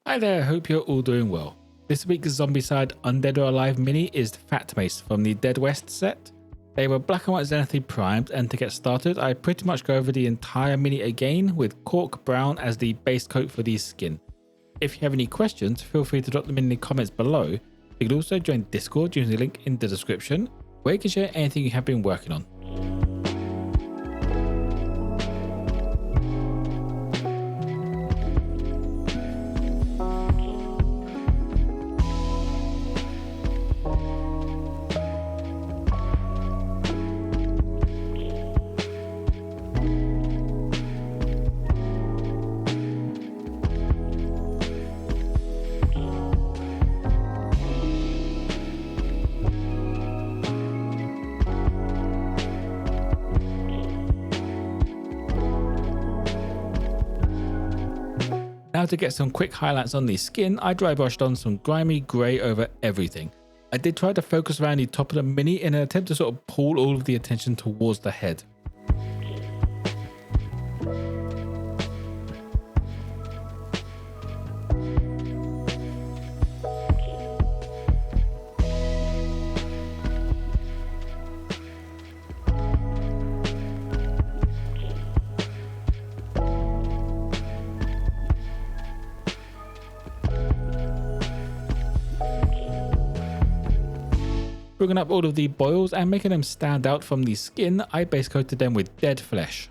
Hi there, hope you're all doing well. This week's Zombicide Undead or Alive mini is Fat Mace from the Dead West set. They were black and white zenithally primed, and to get started I pretty much go over the entire mini again with Cork Brown as the base coat for the skin. If you have any questions, feel free to drop them in the comments below. You can also join Discord using the link in the description, where you can share anything you have been working on. Now to get some quick highlights on the skin, I dry brushed on some grimy grey over everything. I did try to focus around the top of the mini in an attempt to sort of pull all of the attention towards the head. Bringing up all of the boils and making them stand out from the skin, I base coated them with dead flesh.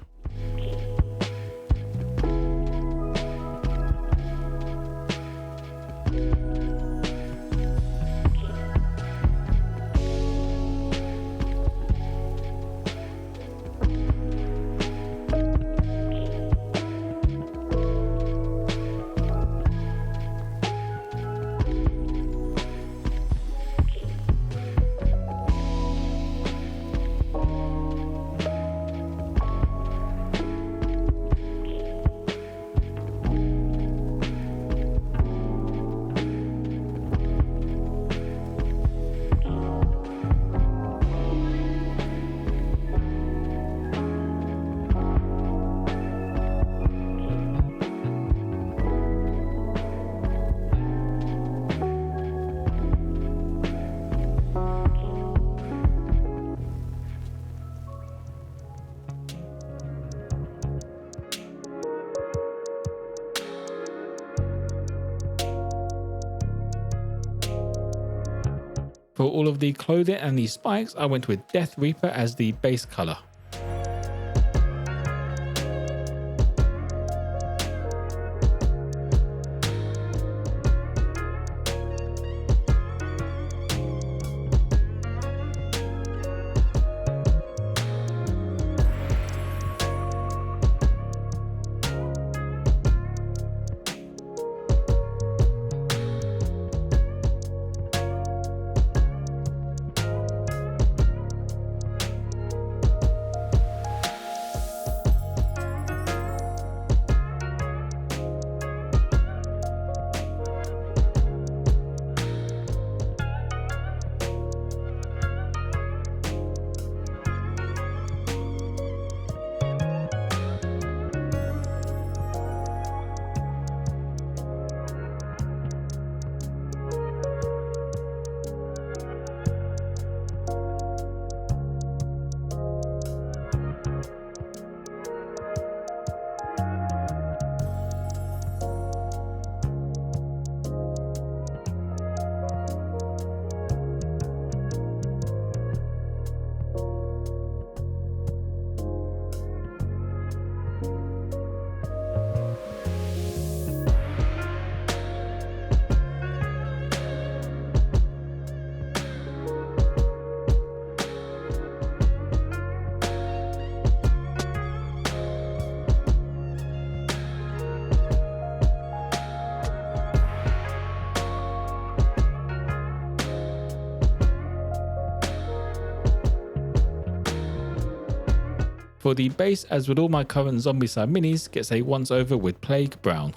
For all of the clothing and the spikes, I went with Death Reaper as the base colour. For the base, as with all my current Zombicide minis, gets a once over with Plague Brown.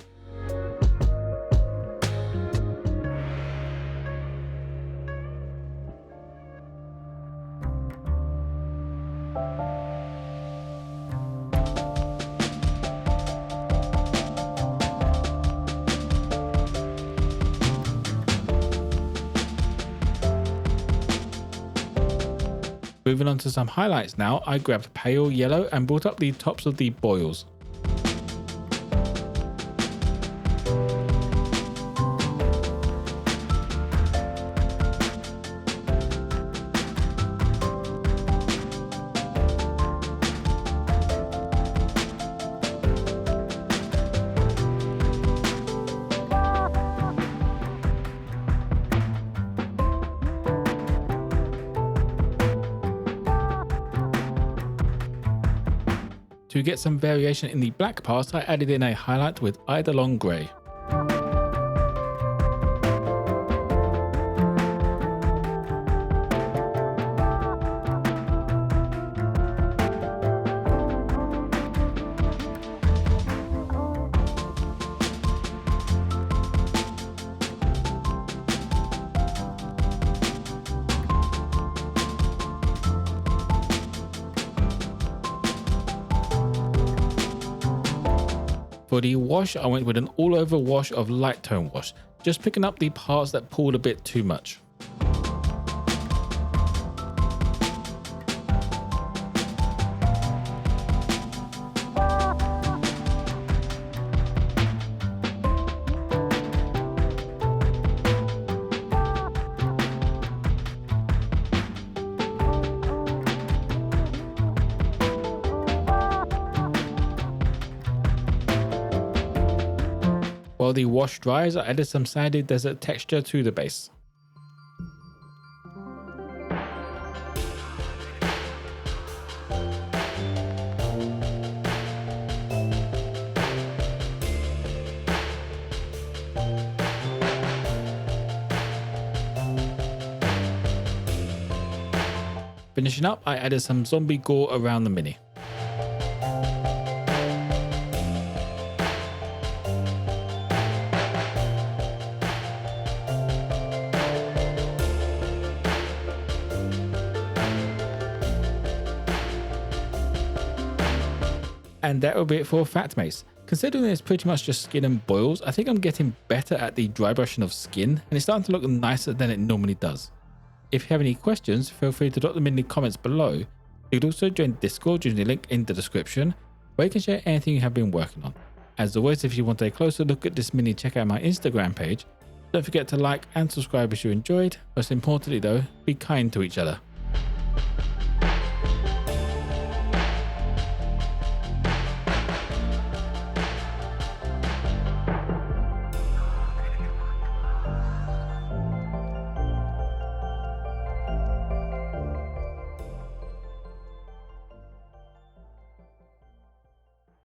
Moving on to some highlights now, I grabbed pale yellow and brought up the tops of the boils. To get some variation in the black parts, I added in a highlight with Eidolon grey. For the wash, I went with an all-over wash of light tone wash, just picking up the parts that pulled a bit too much. While the wash dries, I added some sandy desert texture to the base. Finishing up, I added some zombie gore around the mini. And that will be it for Fat Mace. Considering it's pretty much just skin and boils, I think I'm getting better at the dry brushing of skin, and it's starting to look nicer than it normally does. If you have any questions, feel free to drop them in the comments below. You could also join Discord using the link in the description, where you can share anything you have been working on. As always, if you want a closer look at this mini, check out my Instagram page. Don't forget to like and subscribe if you enjoyed. Most importantly though, be kind to each other.